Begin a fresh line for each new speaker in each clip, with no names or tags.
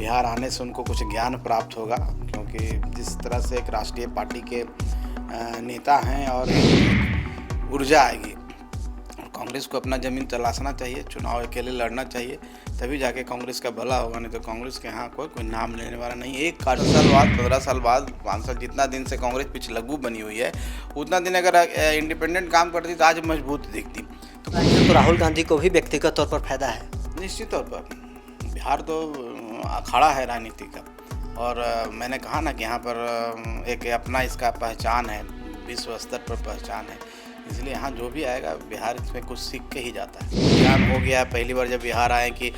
बिहार आने से उनको कुछ ज्ञान प्राप्त होगा, क्योंकि जिस तरह से एक राष्ट्रीय पार्टी के नेता हैं और ऊर्जा आएगी। कांग्रेस को अपना ज़मीन तलाशना चाहिए, चुनाव अकेले लड़ना चाहिए, तभी जाके कांग्रेस का भला होगा। नहीं तो कांग्रेस के यहाँ कोई नाम लेने वाला नहीं। एक 4 साल बाद, 15 साल बाद, 5 साल, जितना दिन से कांग्रेस पिछलग्गू बनी हुई है, उतना दिन अगर इंडिपेंडेंट काम करती तो आज मजबूत दिखती।
तो राहुल गांधी को भी व्यक्तिगत तौर पर फायदा है।
निश्चित तौर पर बिहार तो अखाड़ा है राजनीति का, और मैंने कहा ना कि यहाँ पर एक अपना इसका पहचान है, विश्व स्तर पर पहचान है, इसलिए यहाँ जो भी आएगा बिहार इसमें कुछ सीख के ही जाता है। ज्ञान हो गया है पहली बार जब बिहार आए कि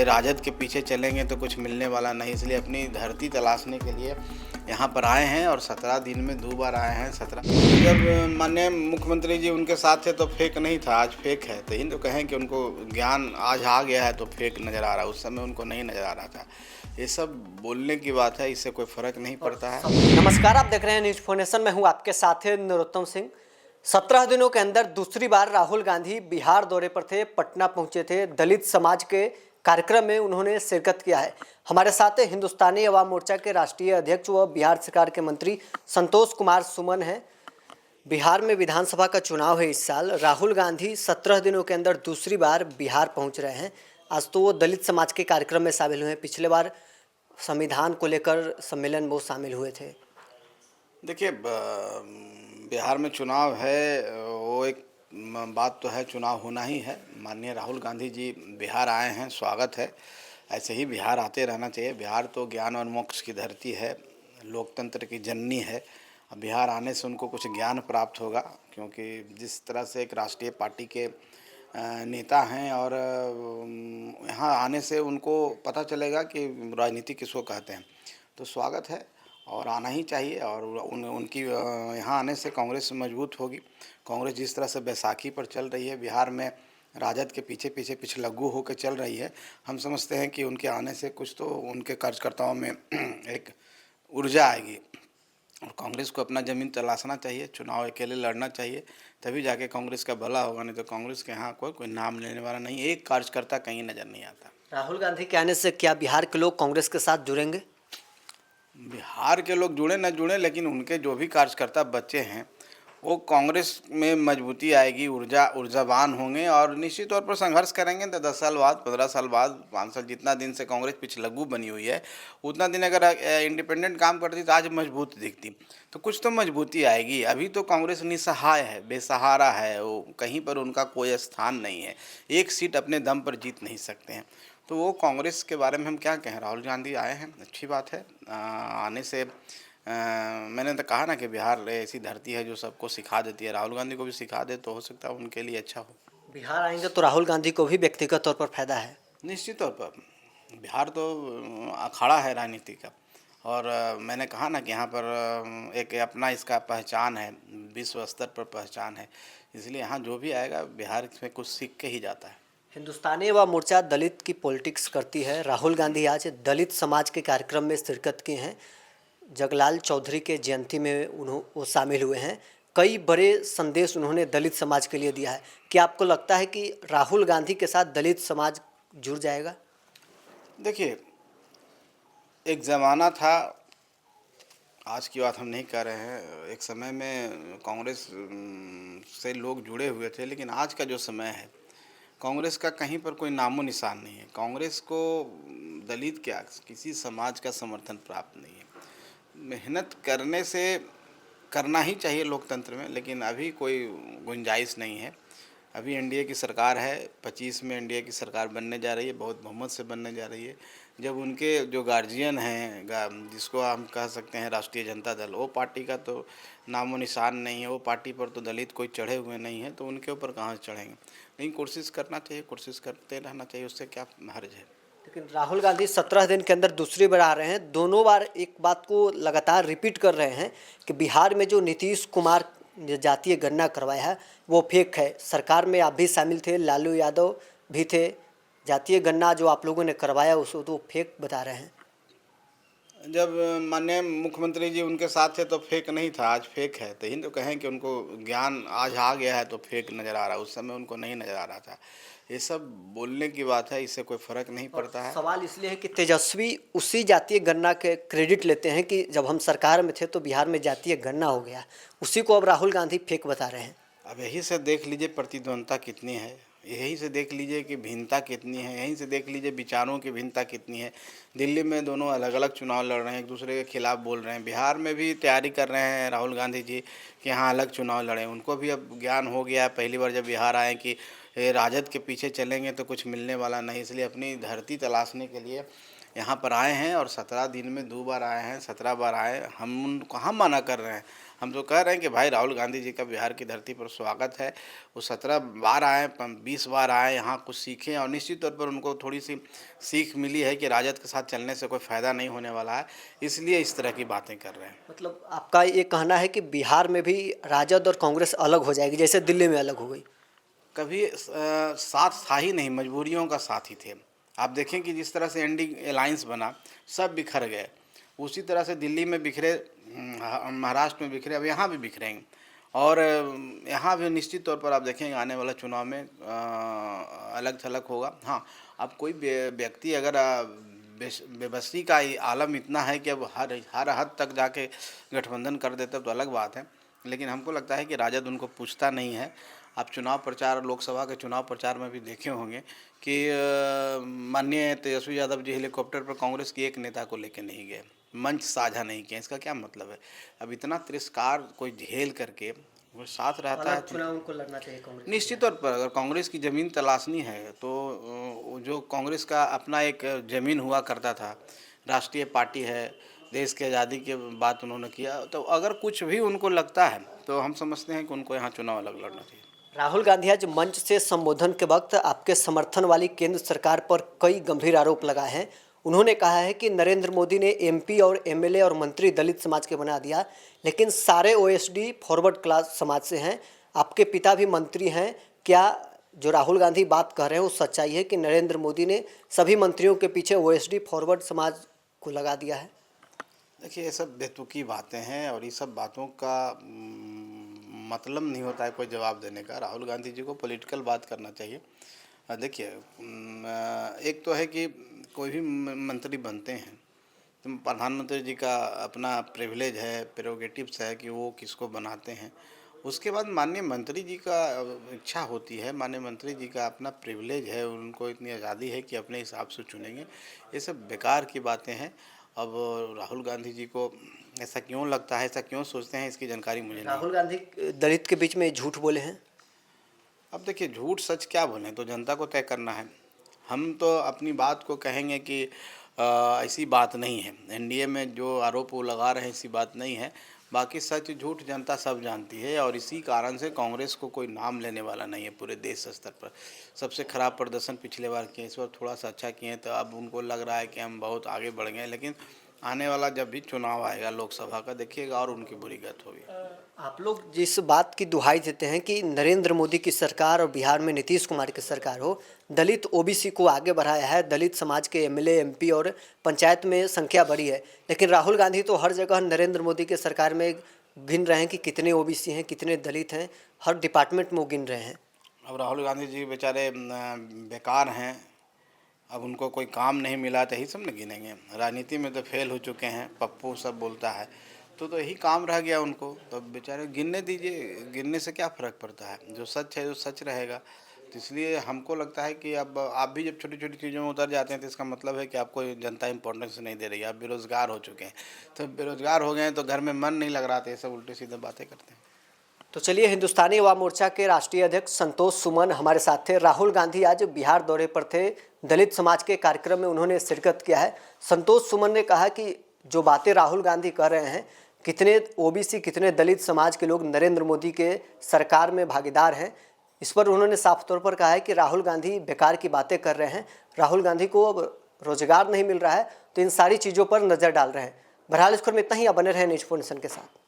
राजद के पीछे चलेंगे तो कुछ मिलने वाला नहीं, इसलिए अपनी धरती तलाशने के लिए यहाँ पर आए हैं, और 17 दिन में 2 बार आए हैं। 17 जब माननीय मुख्यमंत्री जी उनके साथ थे तो फेक नहीं था, आज फेक है। तो इन तो कहें कि उनको ज्ञान आज आ गया है तो फेक नज़र आ रहा है, उस समय उनको नहीं नज़र आ रहा था। ये सब बोलने की बात है, इससे कोई फ़र्क नहीं पड़ता है।
नमस्कार, आप देख रहे हैं न्यूज फोनेशन। मैं हूं आपके साथ है नरोत्तम सिंह। 17 दिनों के अंदर दूसरी बार राहुल गांधी बिहार दौरे पर थे, पटना पहुंचे थे। दलित समाज के कार्यक्रम में उन्होंने शिरकत किया है। हमारे साथ हिंदुस्तानी अवाम मोर्चा के राष्ट्रीय अध्यक्ष व बिहार सरकार के मंत्री संतोष कुमार सुमन हैं। बिहार में विधानसभा का चुनाव है इस साल। राहुल गांधी 17 दिनों के अंदर दूसरी बार बिहार पहुंच रहे हैं। आज तो वो दलित समाज के कार्यक्रम में शामिल हुए हैं। पिछले बार संविधान को लेकर सम्मेलन वो शामिल हुए थे।
देखिए, बिहार में चुनाव है, वो एक बात तो है, चुनाव होना ही है। माननीय राहुल गांधी जी बिहार आए हैं, स्वागत है। ऐसे ही बिहार आते रहना चाहिए। बिहार तो ज्ञान और मोक्ष की धरती है, लोकतंत्र की जननी है। अब बिहार आने से उनको कुछ ज्ञान प्राप्त होगा, क्योंकि जिस तरह से एक राष्ट्रीय पार्टी के नेता हैं, और यहाँ आने से उनको पता चलेगा कि राजनीति किसको कहते हैं। तो स्वागत है और आना ही चाहिए। और उनकी यहाँ आने से कांग्रेस मजबूत होगी। कांग्रेस जिस तरह से बैसाखी पर चल रही है, बिहार में राजद के पीछे पीछे पिछलग्गू होकर चल रही है, हम समझते हैं कि उनके आने से कुछ तो उनके कार्यकर्ताओं में एक ऊर्जा आएगी, और कांग्रेस को अपना ज़मीन तलाशना चाहिए, चुनाव अकेले लड़ना चाहिए, तभी जाके कांग्रेस का भला होगा। नहीं तो कांग्रेस के यहाँ कोई नाम लेने वाला नहीं, एक कार्यकर्ता कहीं नज़र नहीं आता।
राहुल गांधी के आने से क्या बिहार के लोग कांग्रेस के साथ जुड़ेंगे?
बिहार के लोग जुड़े न जुड़े, लेकिन उनके जो भी कार्यकर्ता बच्चे हैं वो कांग्रेस में मजबूती आएगी, ऊर्जावान होंगे, और निश्चित तौर पर संघर्ष करेंगे। तो 10 साल बाद, 15 साल बाद, 5 साल, जितना दिन से कांग्रेस पिछलग्गू बनी हुई है, उतना दिन अगर इंडिपेंडेंट काम करती तो आज मजबूत दिखती। तो कुछ तो मजबूती आएगी। अभी तो कांग्रेस निसहाय है, बेसहारा है, वो कहीं पर उनका कोई स्थान नहीं है, एक सीट अपने दम पर जीत नहीं सकते हैं। तो वो कांग्रेस के बारे में हम क्या कहें। राहुल गांधी आए हैं, अच्छी बात है। आने से मैंने तो कहा ना कि बिहार ऐसी धरती है जो सबको सिखा देती है। राहुल गांधी को भी सिखा दे तो हो सकता है उनके लिए अच्छा हो।
बिहार आएंगे तो राहुल गांधी को भी व्यक्तिगत तौर पर फायदा है।
निश्चित तौर पर बिहार तो अखाड़ा है राजनीति का, और मैंने कहा ना कि यहाँ पर एक अपना इसका पहचान है, विश्व स्तर पर पहचान है, इसलिए यहाँ जो भी आएगा बिहार इसमें कुछ सीख के ही जाता है।
हिंदुस्तानी अवाम मोर्चा दलित की पॉलिटिक्स करती है। राहुल गांधी आज दलित समाज के कार्यक्रम में शिरकत की हैं। जगलाल चौधरी के जयंती में वो शामिल हुए हैं। कई बड़े संदेश उन्होंने दलित समाज के लिए दिया है। क्या आपको लगता है कि राहुल गांधी के साथ दलित समाज जुड़ जाएगा?
देखिए, एक ज़माना था, आज की बात हम नहीं कर रहे हैं, एक समय में कांग्रेस से लोग जुड़े हुए थे, लेकिन आज का जो समय है, कांग्रेस का कहीं पर कोई नामो निशान नहीं है। कांग्रेस को दलित क्या, किसी समाज का समर्थन प्राप्त नहीं है। मेहनत करने से करना ही चाहिए लोकतंत्र में, लेकिन अभी कोई गुंजाइश नहीं है। अभी एनडीए की सरकार है, 25 में एनडीए की सरकार बनने जा रही है, बहुत बहुमत से बनने जा रही है। जब उनके जो गार्जियन हैं, जिसको हम कह सकते हैं राष्ट्रीय जनता दल, वो पार्टी का तो नामो निशान नहीं है, वो पार्टी पर तो दलित कोई चढ़े हुए नहीं है, तो उनके ऊपर कहाँ चढ़ेंगे। नहीं, कोशिश करना चाहिए, कोशिश करते रहना चाहिए, उससे क्या हर्ज है।
लेकिन राहुल गांधी 17 दिन के अंदर दूसरी बार आ रहे हैं। दोनों बार एक बात को लगातार रिपीट कर रहे हैं कि बिहार में जो नीतीश कुमार जातीय गणना करवाया है वो फेक है। सरकार में आप भी शामिल थे, लालू यादव भी थे। जातीय गणना जो आप लोगों ने करवाया उसको तो फेक बता रहे हैं।
जब माननीय मुख्यमंत्री जी उनके साथ थे तो फेक नहीं था, आज फेक है। तो इन तो कहें कि उनको ज्ञान आज आ गया है तो फेक नज़र आ रहा है, उस समय उनको नहीं नज़र आ रहा था। ये सब बोलने की बात है, इससे कोई फर्क नहीं पड़ता है।
सवाल इसलिए है कि तेजस्वी उसी जातीय गणना के क्रेडिट लेते हैं कि जब हम सरकार में थे तो बिहार में जातीय गणना हो गया, उसी को अब राहुल गांधी फेक बता रहे हैं।
अब यही से देख लीजिए प्रतिद्वंदता कितनी है, यही से देख लीजिए कि भिन्नता कितनी है, यहीं से देख लीजिए विचारों की भिन्नता कितनी है। दिल्ली में दोनों अलग अलग चुनाव लड़ रहे हैं, एक दूसरे के खिलाफ बोल रहे हैं। बिहार में भी तैयारी कर रहे हैं राहुल गांधी जी कि यहाँ अलग चुनाव लड़ें। उनको भी अब ज्ञान हो गया है, पहली बार जब बिहार आए, कि राजद के पीछे चलेंगे तो कुछ मिलने वाला नहीं, इसलिए अपनी धरती तलाशने के लिए यहाँ पर आए हैं। और 17 दिन में 2 बार आए हैं, 17 बार आए। हम उनको हम मना कर रहे हैं, हम तो कह रहे हैं कि भाई राहुल गांधी जी का बिहार की धरती पर स्वागत है। वो 17 बार आए, 20 बार आए, यहाँ कुछ सीखें। और निश्चित तौर पर उनको थोड़ी सी सीख मिली है कि राजद के साथ चलने से कोई फ़ायदा नहीं होने वाला है, इसलिए इस तरह की बातें कर रहे हैं।
मतलब आपका ये कहना है कि बिहार में भी राजद और कांग्रेस अलग हो जाएगी, जैसे दिल्ली में अलग हो गई?
कभी साथ था ही नहीं, मजबूरियों का साथ ही थे। आप देखें कि जिस तरह से एनडी अलायंस बना, सब बिखर गए। उसी तरह से दिल्ली में बिखरे, महाराष्ट्र में बिखरे, अब यहाँ भी बिखरेंगे। और यहाँ भी निश्चित तौर पर आप देखेंगे आने वाला चुनाव में अलग थलग होगा। हाँ, अब कोई व्यक्ति अगर बेबसी का आलम इतना है कि अब हर हद तक जाके गठबंधन कर देता तो अलग बात है, लेकिन हमको लगता है कि राजद उनको पूछता नहीं है। आप चुनाव प्रचार, लोकसभा के चुनाव प्रचार में भी देखे होंगे कि माननीय तेजस्वी यादव जी हेलीकॉप्टर पर कांग्रेस के एक नेता को लेकर नहीं गए, मंच साझा नहीं किया। इसका क्या मतलब है? अब इतना तिरस्कार कोई झेल करके वो साथ रहता है,
चुनाव को लड़ना चाहिए कांग्रेस।
निश्चित तौर पर अगर कांग्रेस की ज़मीन तलाशनी है तो जो कांग्रेस का अपना एक ज़मीन हुआ करता था, राष्ट्रीय पार्टी है, देश की आज़ादी के बाद उन्होंने किया, तो अगर कुछ भी उनको लगता है तो हम समझते हैं कि उनको यहाँ चुनाव अलग लड़ना चाहिए।
राहुल गांधी आज मंच से संबोधन के वक्त आपके समर्थन वाली केंद्र सरकार पर कई गंभीर आरोप लगाए हैं। उन्होंने कहा है कि नरेंद्र मोदी ने एमपी और एमएलए और मंत्री दलित समाज के बना दिया, लेकिन सारे ओएसडी फॉरवर्ड क्लास समाज से हैं। आपके पिता भी मंत्री हैं। क्या जो राहुल गांधी बात कर रहे हैं वो सच्चाई है कि नरेंद्र मोदी ने सभी मंत्रियों के पीछे ओएसडी फॉरवर्ड समाज को लगा दिया है?
देखिए, ये सब बेतुकी बातें हैं और ये सब बातों का मतलब नहीं होता है कोई जवाब देने का। राहुल गांधी जी को पॉलिटिकल बात करना चाहिए। देखिए, एक तो है कि कोई भी मंत्री बनते हैं तो प्रधानमंत्री जी का अपना प्रिविलेज है, प्रेरोगेटिव्स है कि वो किसको बनाते हैं। उसके बाद माननीय मंत्री जी का इच्छा होती है, माननीय मंत्री जी का अपना प्रिविलेज है, उनको इतनी आज़ादी है कि अपने हिसाब से चुनेंगे। ये सब बेकार की बातें हैं। अब राहुल गांधी जी को ऐसा क्यों लगता है, ऐसा क्यों सोचते हैं, इसकी जानकारी मुझे नहीं।
राहुल गांधी दलित के बीच में झूठ बोले हैं?
अब देखिए, झूठ सच क्या बोलें तो जनता को तय करना है। हम तो अपनी बात को कहेंगे कि ऐसी बात नहीं है, एनडीए में जो आरोप वो लगा रहे हैं ऐसी बात नहीं है। बाकी सच झूठ जनता सब जानती है और इसी कारण से कांग्रेस को कोई नाम लेने वाला नहीं है पूरे देश स्तर पर। सबसे खराब प्रदर्शन पिछले बार किए, इस बार थोड़ा सा अच्छा किए, तो अब उनको लग रहा है कि हम बहुत आगे बढ़ गए। लेकिन आने वाला जब भी चुनाव आएगा लोकसभा का, देखिएगा और उनकी बुरी गत होगी।
आप लोग जिस बात की दुहाई देते हैं कि नरेंद्र मोदी की सरकार और बिहार में नीतीश कुमार की सरकार हो, दलित ओबीसी को आगे बढ़ाया है, दलित समाज के एमएलए एमपी और पंचायत में संख्या बढ़ी है, लेकिन राहुल गांधी तो हर जगह नरेंद्र मोदी के सरकार में गिन रहे हैं कि कितने ओबीसी हैं, कितने दलित हैं, हर डिपार्टमेंट में वो गिन रहे हैं।
अब राहुल गांधी जी बेचारे बेकार हैं, अब उनको कोई काम नहीं मिला तो यही सब न गिनेंगे। राजनीति में तो फेल हो चुके हैं, पप्पू सब बोलता है, तो यही काम रह गया उनको। तो बेचारे गिनने दीजिए, गिनने से क्या फ़र्क पड़ता है, जो सच है जो सच रहेगा। तो इसलिए हमको लगता है कि अब आप भी जब छोटी छोटी चीज़ों में उतर जाते हैं तो इसका मतलब है कि आपको जनता इंपॉर्टेंस नहीं दे रही है, आप बेरोज़गार हो चुके हैं। तो बेरोज़गार हो गए हैं तो घर में मन नहीं लग रहा था, ये सब उल्टे सीधे बातें करते हैं।
तो चलिए, हिंदुस्तानी युवा मोर्चा के राष्ट्रीय अध्यक्ष संतोष सुमन हमारे साथ थे। राहुल गांधी आज बिहार दौरे पर थे, दलित समाज के कार्यक्रम में उन्होंने शिरकत किया है। संतोष सुमन ने कहा कि जो बातें राहुल गांधी कर रहे हैं, कितने ओबीसी कितने दलित समाज के लोग नरेंद्र मोदी के सरकार में भागीदार हैं, इस पर उन्होंने साफ तौर पर कहा है कि राहुल गांधी बेकार की बातें कर रहे हैं। राहुल गांधी को अब रोजगार नहीं मिल रहा है तो इन सारी चीज़ों पर नज़र डाल रहे हैं। बहरहाल इस पर में इतना ही, बने रहे न्यूज़ 4 नेशन के साथ।